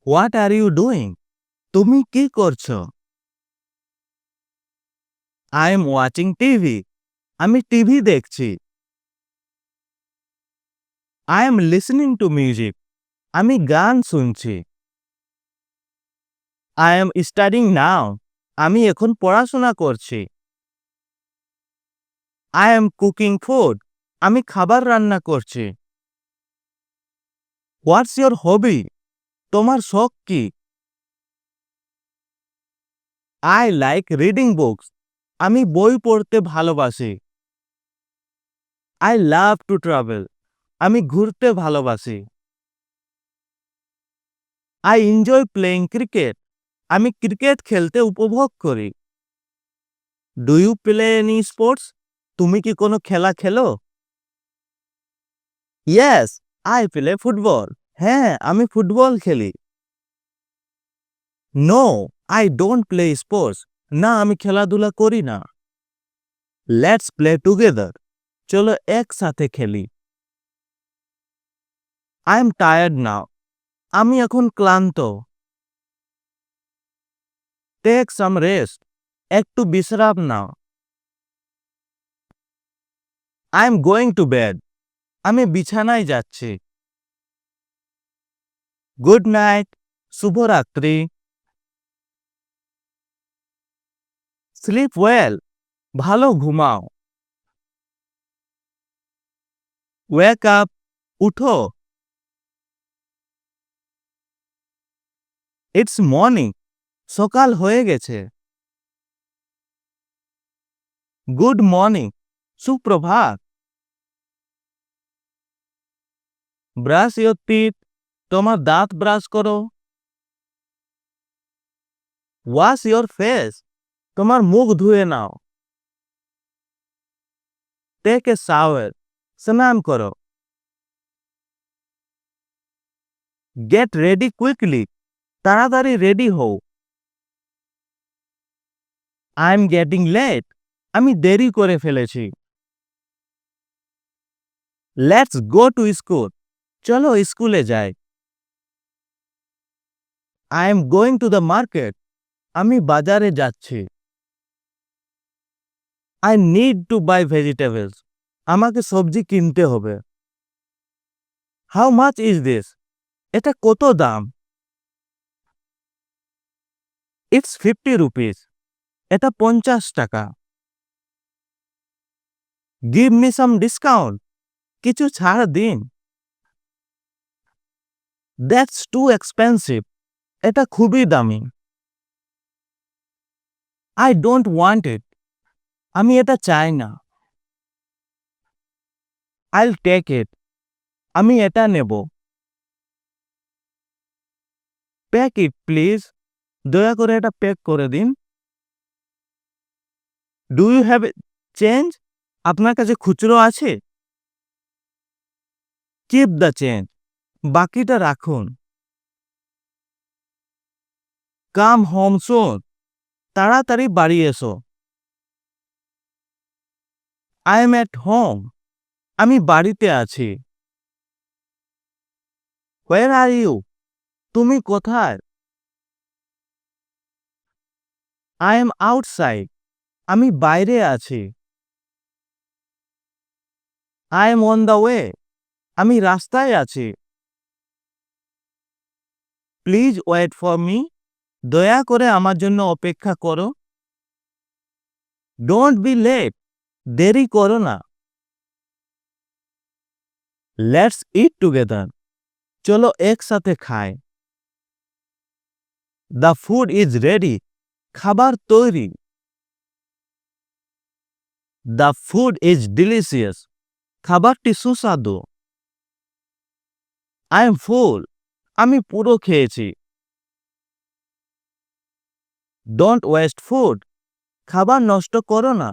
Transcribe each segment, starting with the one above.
What are you doing? তুমি কি করছো? I am watching TV. আমি টিভি দেখছি। I am listening to music. আমি গান শুনছি। I am studying now. আমি এখন পড়াশোনা করছি। I am cooking food. আমি খাবার রান্না করছি। What's your hobby? তোমার শখ কি? I like reading books. আমি বই পড়তে ভালোবাসি। I love to travel. আমি ঘুরতে ভালোবাসি। I enjoy playing cricket. আমি ক্রিকেট খেলতে উপভোগ করি। Do you play any sports? তুমি কি কোনো খেলা খেলো? Yes, I play football. হ্যাঁ, আমি ফুটবল খেলি। No, I don't play sports. না, আমি খেলাধুলা করি না। Let's play together. চলো একসাথে খেলি। I am tired now. আমি এখন ক্লান্ত। Take some rest. একটু বিশ্রাম নাও। I am going to bed. আমি বিছানায় যাচ্ছি। Good night. শুভরাত্রি। Sleep well. ভালো ঘুমাও। Wake up. উঠো। It's morning. সকাল হয়ে গেছে। Good morning. সুপ্রভাত। Brush your teeth. তোমার দাঁত ব্রাশ করো। Wash your face. তোমার মুখ ধুয়ে নাও। Take a shower. স্নান করো। Get ready quickly. তাড়াতাড়ি রেডি হও। I am getting late. আমি দেরি করে ফেলেছি। Let's go to school. চলো স্কুলে যাই। I am going to the market. আমি বাজারে যাচ্ছি। I need to buy vegetables. আমাকে সবজি কিনতে হবে। How much is this? এটা কত দাম? It's 50 rupees. এটা 50 টাকা। Give me some discount. কিছু ছাড় দিন। That's too expensive. এটা খুবই দামি। আই ডোন্ট ওয়ান্ট ইট। আমি এটা চাই না। আইল টেক ইট। আমি এটা নেব। Pack it please. দয়া করে এটা প্যাক করে দিন। Do you have change? আপনার কাছে খুচরো আছে? Keep the change. বাকিটা রাখুন। Come home soon. তাড়াতাড়ি বাড়ি এসো। I am at home. আমি বাড়িতে আছি। Where are you? তুমি কোথায়? I am outside. আমি বাইরে আছি। I am on the way. আমি রাস্তায় আছি। Please wait for me. দয়া করে আমার জন্য অপেক্ষা করো। Don't be late. দেরি করো না। Let's eat together. চলো একসাথে খাই। The food is ready. খাবার তৈরি। The food is delicious. খাবারটি সুস্বাদু। I am full. আমি পুরো খেয়েছি। Don't waste food. খাবার নষ্ট করো না।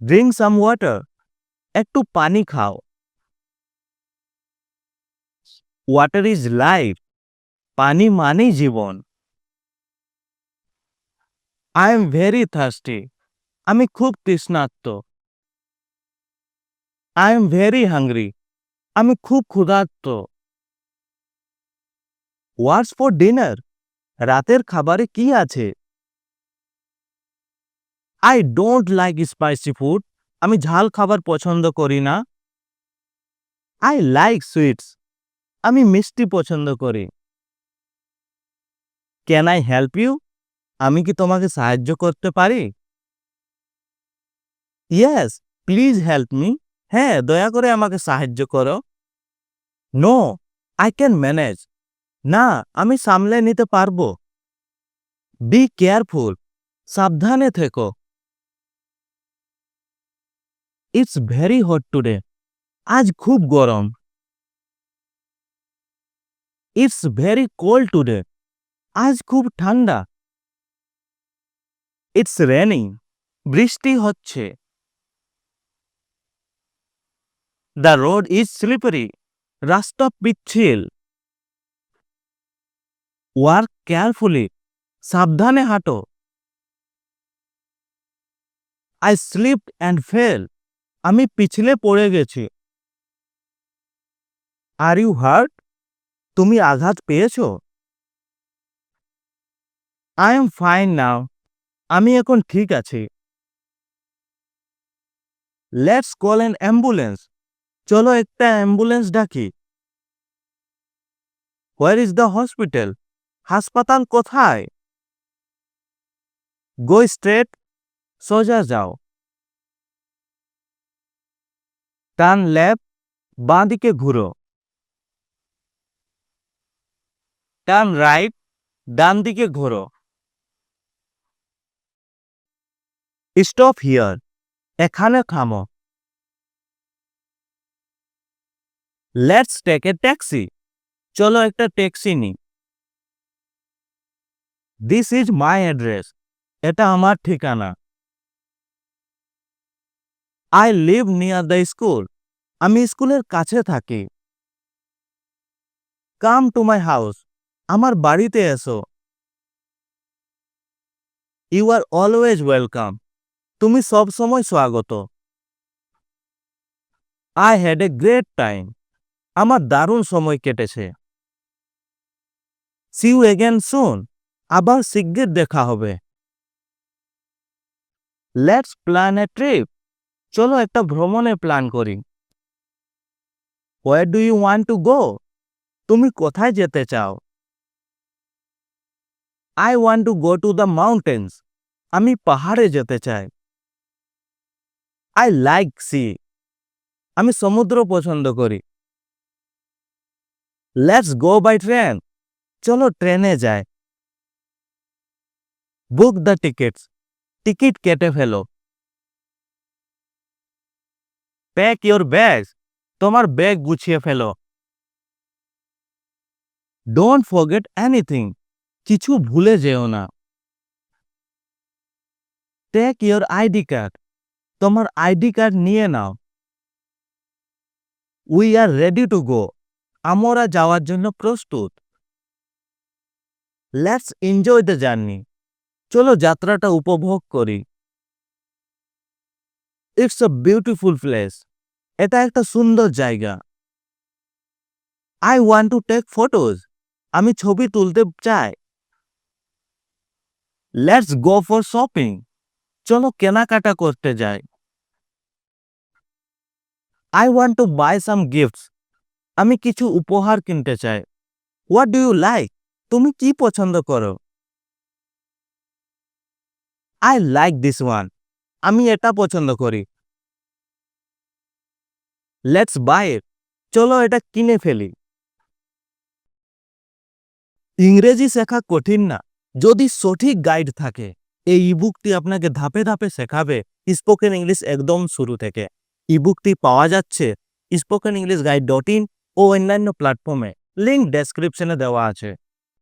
Drink some water. একটু পানি খাও। Water is life. পানি মানেই জীবন। I am very thirsty. আমি খুব তৃষ্ণার্ত। I am very hungry. আমি খুব ক্ষুধার্ত। What's for dinner? রাতের খাবারে কি আছে? I don't like spicy food. আমি ঝাল খাবার পছন্দ করি না। I like sweets. আমি মিষ্টি পছন্দ করি। Can I help you? আমি কি তোমাকে সাহায্য করতে পারি? Yes, please help me. হ্যাঁ, দয়া করে আমাকে সাহায্য করো। No, I can manage. না, আমি সামলে নিতে পারবো। Be careful. সাবধানে থেকো। It's very hot today. আজ খুব গরম। It's very cold today. আজ খুব ঠান্ডা। It's raining. বৃষ্টি হচ্ছে। The road is slippery. রাস্তা পিচ্ছিল। Walk carefully. সাবধানে হাঁটো। I slipped and fell. আমি পিছলে পড়ে গেছি। Are you hurt? তুমি আঘাত পেয়েছো? I am fine now. আমি এখন ঠিক আছি। Let's call an ambulance. চলো একটা অ্যাম্বুলেন্স ডাকি। Where is the hospital? হাসপাতাল কোথায়? Go straight. সোজা যাও। Turn left. বাঁ দিকে ঘুরো। Turn right. ডান দিকে ঘোরো। Stop here. এখানে থামো। Let's take a taxi. চলো একটা ট্যাক্সি নিই। This is my address. এটা আমার ঠিকানা। I live near the school. আমি স্কুলের কাছে থাকি। Come to my house. আমার বাড়িতে এসো। You are always welcome. তুমি সব সময় স্বাগত। I had a great time. আমার দারুণ সময় কেটেছে। See you again soon. আবার শিগগির দেখা হবে। Let's plan a trip. চলো একটা ভ্রমণের প্ল্যান করি। Where do you want to go? তুমি কোথায় যেতে চাও? I want to go to the mountains. আমি পাহাড়ে যেতে চাই। I like sea. আমি সমুদ্র পছন্দ করি। Let's go by train. চলো ট্রেনে যাই। Book the tickets. টিকিট কেটে ফেলো। Pack your bag. তোমার ব্যাগ গুছিয়ে ফেলো। Don't forget anything. কিছু ভুলে যেও না। Take your ID card. তোমার আইডি কার্ড নিয়ে নাও। We are ready to go. আমরা যাওয়ার জন্য প্রস্তুত। Let's enjoy the journey. চলো যাত্রাটা উপভোগ করি। It's a beautiful place. এটা একটা সুন্দর জায়গা। I want to take photos. আমি ছবি তুলতে চাই। Let's go for shopping. চলো কেনাকাটা করতে যাই। I want to buy some gifts. আমি কিছু উপহার কিনতে চাই। What do you like? তুমি কি পছন্দ করো? I like this one. আমি এটা পছন্দ করি। Let's buy it. চলো এটা কিনে ফেলি। ইংরেজি শেখা কঠিন না, যদি সঠিক গাইড থাকে। এই ইবুকটি আপনাকে ধাপে ধাপে শেখাবে স্পোকেন ইংলিশ একদম শুরু থেকে। ইবুকটি পাওয়া যাচ্ছে spokenenglishguide.in ও অন্যান্য প্ল্যাটফর্মে। লিংক ডেসক্রিপশনে দেওয়া আছে।